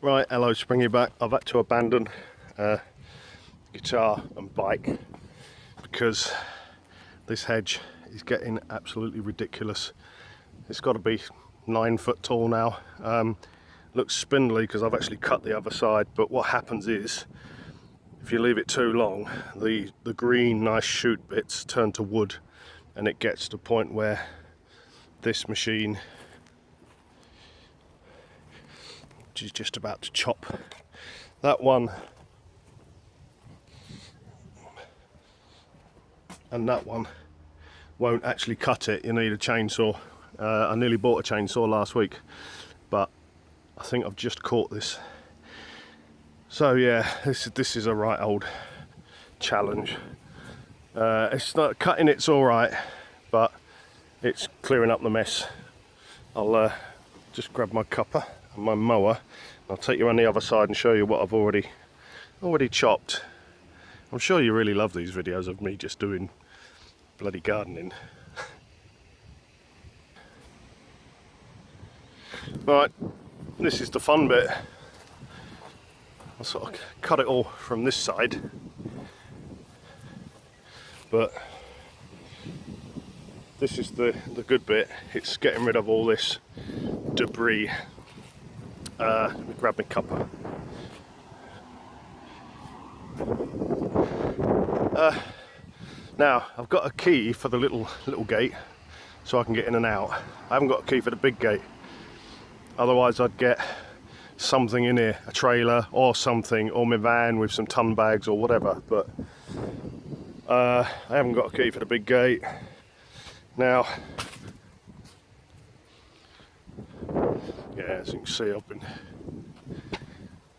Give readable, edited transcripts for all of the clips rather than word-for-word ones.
Right, hello Springy back. I've had to abandon guitar and bike because this hedge is getting absolutely ridiculous. It's got to be 9 foot tall now. Looks spindly because I've actually cut the other side, but what happens is if you leave it too long, the green nice shoot bits turn to wood, and it gets to the point where this machine, which is just about to chop that one and that one, won't actually cut it. You need a chainsaw. I nearly bought a chainsaw last week, but I think I've just caught this. So yeah, this is a right old challenge. It's not cutting, it's all right, but it's clearing up the mess. I'll just grab my cupper and my mower. I'll take you on the other side and show you what I've already chopped. I'm sure you really love these videos of me just doing bloody gardening. Right, this is the fun bit. I'll sort of cut it all from this side, but this is the good bit. It's getting rid of all this debris. Let me grab my cuppa. Now I've got a key for the little gate so I can get in and out. I haven't got a key for the big gate, otherwise I'd get something in here, a trailer or something, or my van with some ton bags or whatever, but I haven't got a key for the big gate. Now, yeah, as you can see, I've been,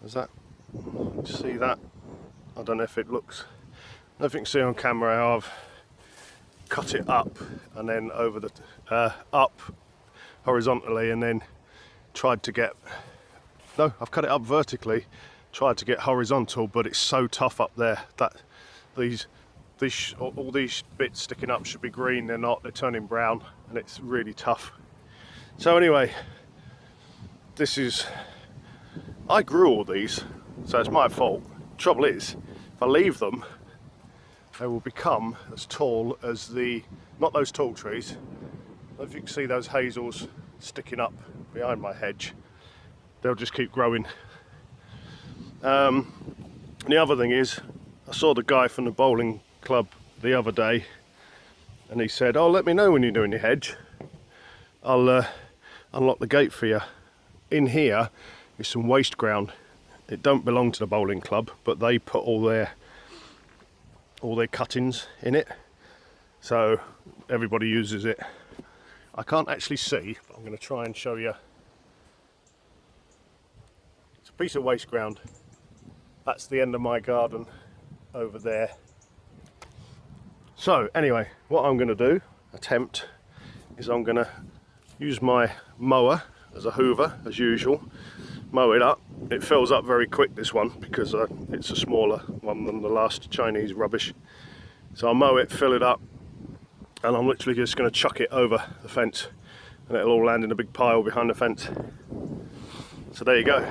is that, see that? I don't know if it looks, I don't know if you can see on camera how I've cut it up and then over the, up horizontally, and then tried to get, no, I've cut it up vertically, tried to get horizontal, but it's so tough up there that all these bits sticking up should be green. They're not, they're turning brown, and it's really tough. So anyway, this is, I grew all these, so it's my fault. Trouble is, if I leave them, they will become as tall as not those tall trees. I don't know if you can see those hazels sticking up behind my hedge. They'll just keep growing. And the other thing is, I saw the guy from the bowling club the other day, and he said, "Oh, let me know when you're doing your hedge. I'll unlock the gate for you." In here is some waste ground. It don't belong to the bowling club, but they put all their cuttings in it, so everybody uses it. I can't actually see, but I'm going to try and show you. It's a piece of waste ground. That's the end of my garden over there. So anyway, what I'm going to attempt, is I'm going to use my mower as a hoover, as usual, mow it up. It fills up very quick, this one, because it's a smaller one than the last Chinese rubbish. So I'll mow it, fill it up, and I'm literally just going to chuck it over the fence, and it'll all land in a big pile behind the fence. So there you go.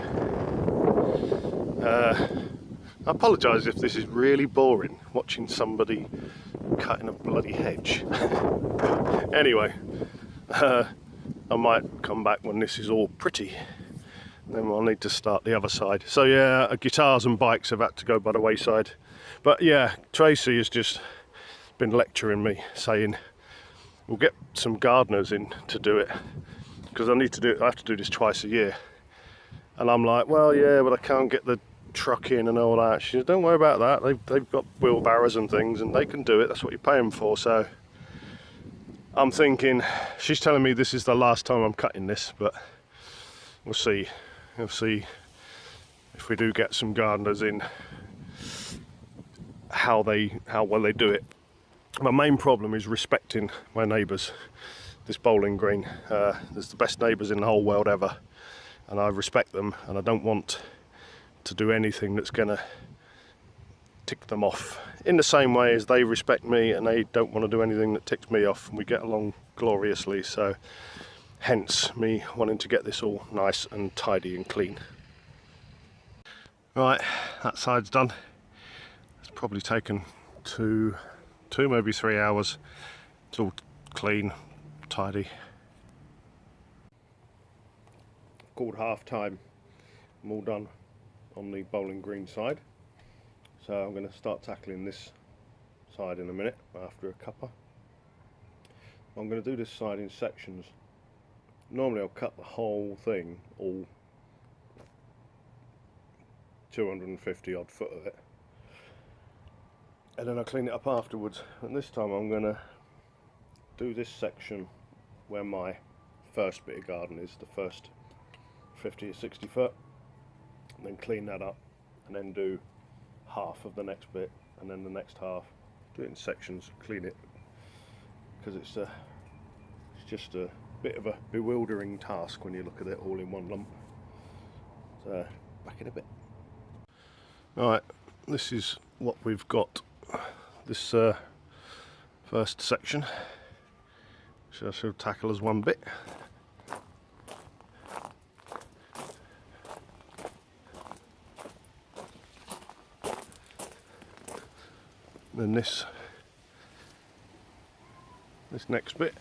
I apologise if this is really boring, watching somebody cutting a bloody hedge. Anyway, I might come back when this is all pretty, then I'll need to start the other side. So yeah, guitars and bikes have had to go by the wayside. But yeah, Tracy has just been lecturing me, saying we'll get some gardeners in to do it, because I have to do this twice a year. And I'm like, well yeah, but I can't get the truck in and all that. She said, don't worry about that, they've got wheelbarrows and things, and they can do it, that's what you pay them for. So I'm thinking, she's telling me this is the last time I'm cutting this, but we'll see. We'll see if we do get some gardeners in, how well they do it. My main problem is respecting my neighbours. This bowling green, there's the best neighbours in the whole world ever, and I respect them, and I don't want to do anything that's gonna tick them off, in the same way as they respect me and they don't want to do anything that ticks me off, and we get along gloriously. So hence me wanting to get this all nice and tidy and clean. Right, that side's done. It's probably taken two, maybe 3 hours. It's all clean, tidy. Called half time. I'm all done on the Bowling Green side. So I'm going to start tackling this side in a minute after a cuppa. I'm going to do this side in sections. Normally I'll cut the whole thing, all 250 odd foot of it, and then I'll clean it up afterwards. And this time I'm going to do this section where my first bit of garden is, the first 50 or 60 foot, and then clean that up, and then do half of the next bit, and then the next half. Do it in sections, clean it, because it's just a bit of a bewildering task when you look at it all in one lump. So back in a bit. Right, this is what we've got. This first section, so I shall tackle as one bit. Then this next bit.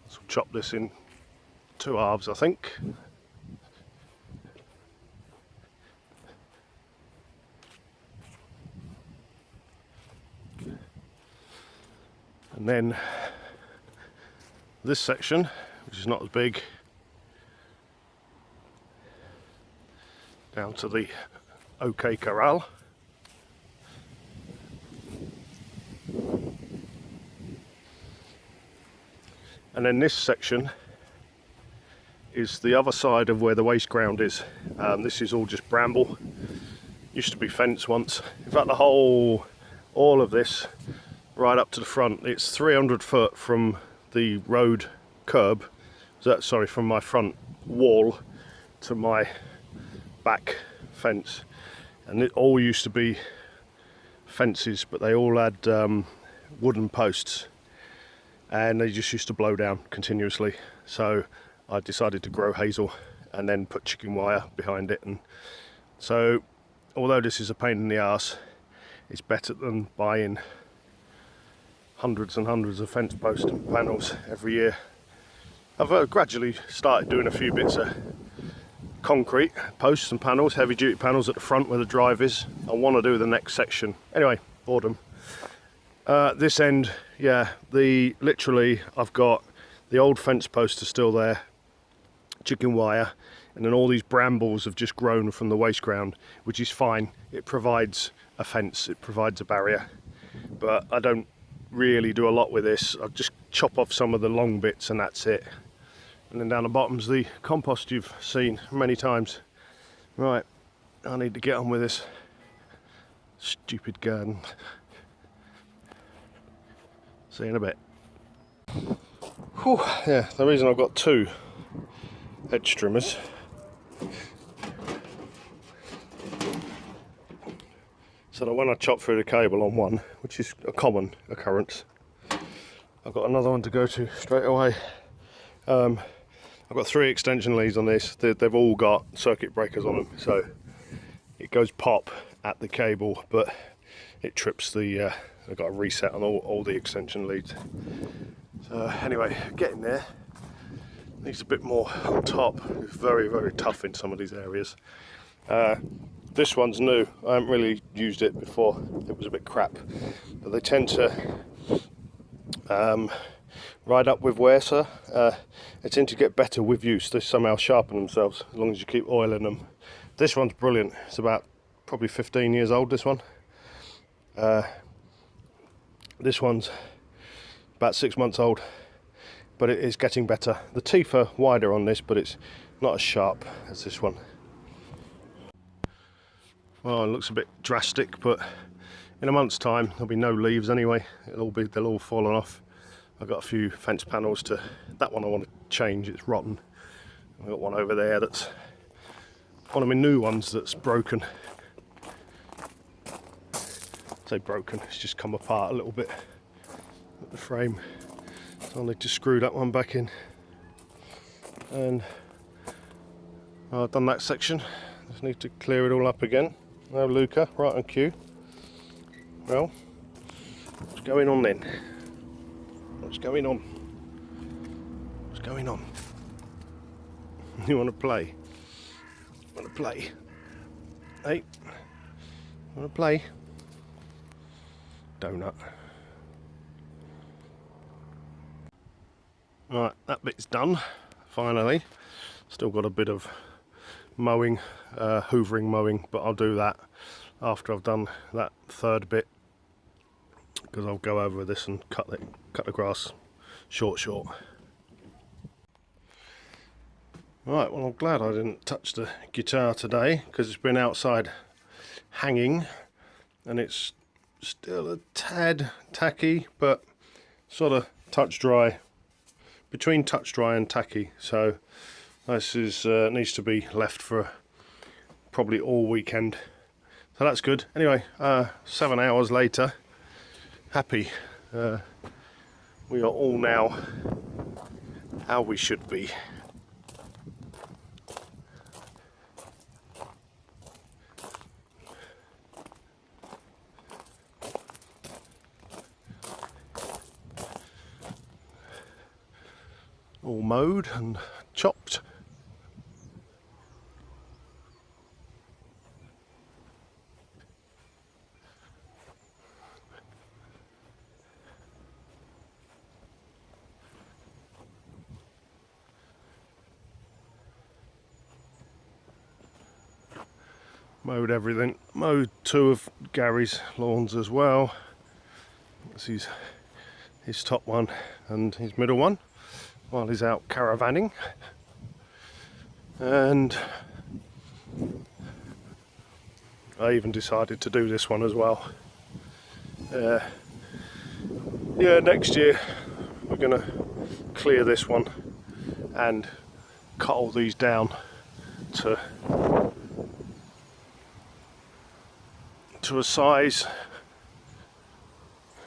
So chop this in 2 halves, I think. And then this section, which is not as big, down to the OK Corral. And then this section is the other side of where the waste ground is. This is all just bramble. Used to be fence once. In fact, all of this, right up to the front, it's 300 foot from the road curb, sorry, from my front wall to my back fence. And it all used to be fences, but they all had wooden posts, and they just used to blow down continuously. So I decided to grow hazel and then put chicken wire behind it. And so, although this is a pain in the arse, it's better than buying hundreds and hundreds of fence posts and panels every year. I've gradually started doing a few bits of concrete posts and panels, heavy duty panels at the front where the drive is. I want to do the next section. Anyway, boredom. This end, yeah, literally I've got the old fence posts are still there, chicken wire, and then all these brambles have just grown from the waste ground, which is fine. It provides a fence, it provides a barrier, but I don't really do a lot with this. I'll just chop off some of the long bits and that's it. And then down the bottom's the compost you've seen many times. Right, I need to get on with this stupid garden. See you in a bit. Whew, yeah, the reason I've got 2 hedge trimmers so that when I chop through the cable on one, which is a common occurrence, I've got another one to go to straight away. I've got 3 extension leads on this. They've all got circuit breakers on them, so it goes pop at the cable, but it trips the I've got a reset on all the extension leads. So anyway, getting there. Needs a bit more on top. It's very, very tough in some of these areas. This one's new. I haven't really used it before. It was a bit crap, but they tend to ride up with wear, sir. They tend to get better with use. They somehow sharpen themselves as long as you keep oiling them. This one's brilliant. It's about probably 15 years old, this one. This one's about 6 months old, but it is getting better. The teeth are wider on this, but it's not as sharp as this one. Well, it looks a bit drastic, but in a month's time there'll be no leaves anyway. They'll all fallen off. I've got a few fence panels that one I want to change, it's rotten. I've got one over there that's one of my new ones that's broken. I say broken, it's just come apart a little bit at the frame. So I'll need to screw that one back in. And I've done that section, just need to clear it all up again. Now Luca, right on cue. Well, what's going on then? What's going on? What's going on? You want to play? Want to play? Hey, want to play? Donut. Right, that bit's done, finally. Still got a bit of mowing, hoovering mowing, but I'll do that after I've done that third bit, because I'll go over this and cut the grass short. Right, well I'm glad I didn't touch the guitar today, because it's been outside hanging and it's still a tad tacky, but sort of touch dry, between touch dry and tacky, so this is needs to be left for probably all weekend, so that's good. Anyway, 7 hours later, happy. We are all now how we should be. All mowed and chopped. Mowed everything. Mowed 2 of Gary's lawns as well. This is his top one and his middle one while he's out caravanning. And I even decided to do this one as well. Yeah, next year we're gonna clear this one and cut all these down to a size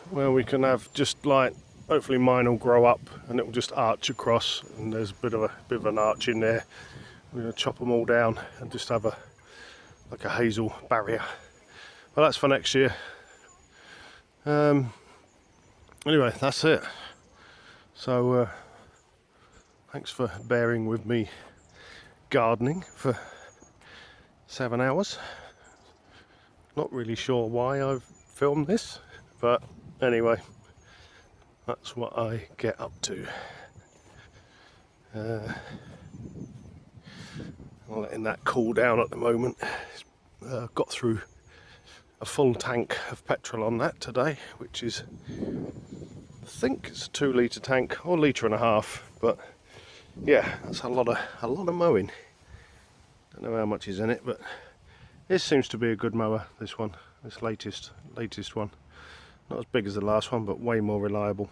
where we can have just like, hopefully mine will grow up and it will just arch across, and there's a bit of an arch in there. We're going to chop them all down and just have like a hazel barrier. Well, that's for next year. Anyway, that's it. So thanks for bearing with me gardening for 7 hours. Not really sure why I've filmed this, but anyway, that's what I get up to. I'm letting that cool down at the moment. Got through a full tank of petrol on that today, which is, I think it's a 2 litre tank or 1.5 litres, but yeah, that's a lot of mowing. Don't know how much is in it, but this seems to be a good mower, this one, this latest one. Not as big as the last one, but way more reliable.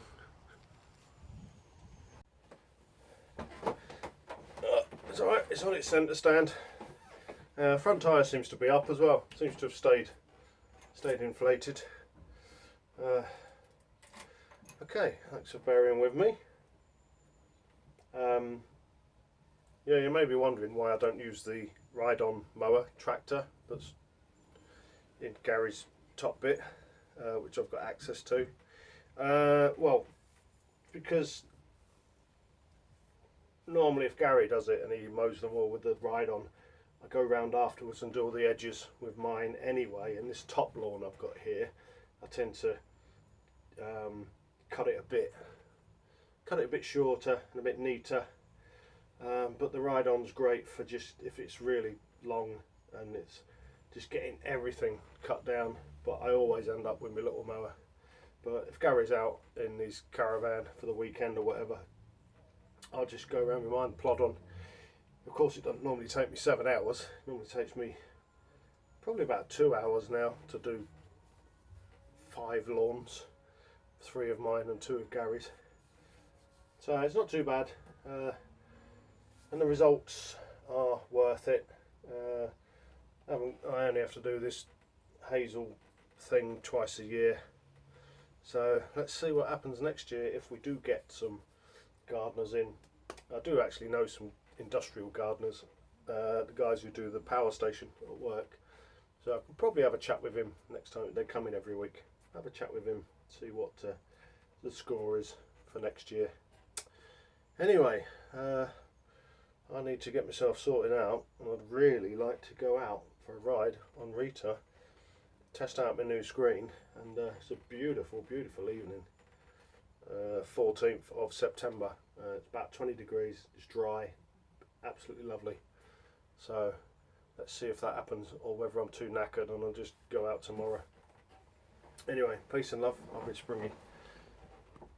It's alright, it's on its centre stand. Front tyre seems to be up as well, seems to have stayed inflated. Okay, thanks for bearing with me. Yeah, you may be wondering why I don't use the ride-on mower tractor that's in Gary's top bit, which I've got access to. Well, because normally if Gary does it and he mows them all with the ride-on, I go round afterwards and do all the edges with mine anyway. And this top lawn I've got here, I tend to cut it a bit shorter and a bit neater. But the ride-on's great for just if it's really long and it's just getting everything cut down. But I always end up with my little mower. But if Gary's out in his caravan for the weekend or whatever, I'll just go around with mine, plod on. Of course, it doesn't normally take me 7 hours. It normally takes me probably about 2 hours now to do 5 lawns, 3 of mine and 2 of Gary's. So it's not too bad, and the results are worth it. I only have to do this hazel thing twice a year. So let's see what happens next year if we do get some gardeners in. I do actually know some industrial gardeners the guys who do the power station at work. So I can probably have a chat with him next time. They come in every week. Have a chat with him, see what the score is for next year. Anyway, I need to get myself sorted out, and I'd really like to go out for a ride on Rita, test out my new screen, and it's a beautiful, beautiful evening. 14th of September. It's about 20 degrees, it's dry, absolutely lovely. So let's see if that happens, or whether I'm too knackered and I'll just go out tomorrow. Anyway, peace and love. I'll be Springy.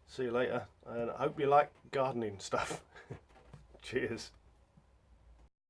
See you later, and I hope you like gardening stuff. Cheers.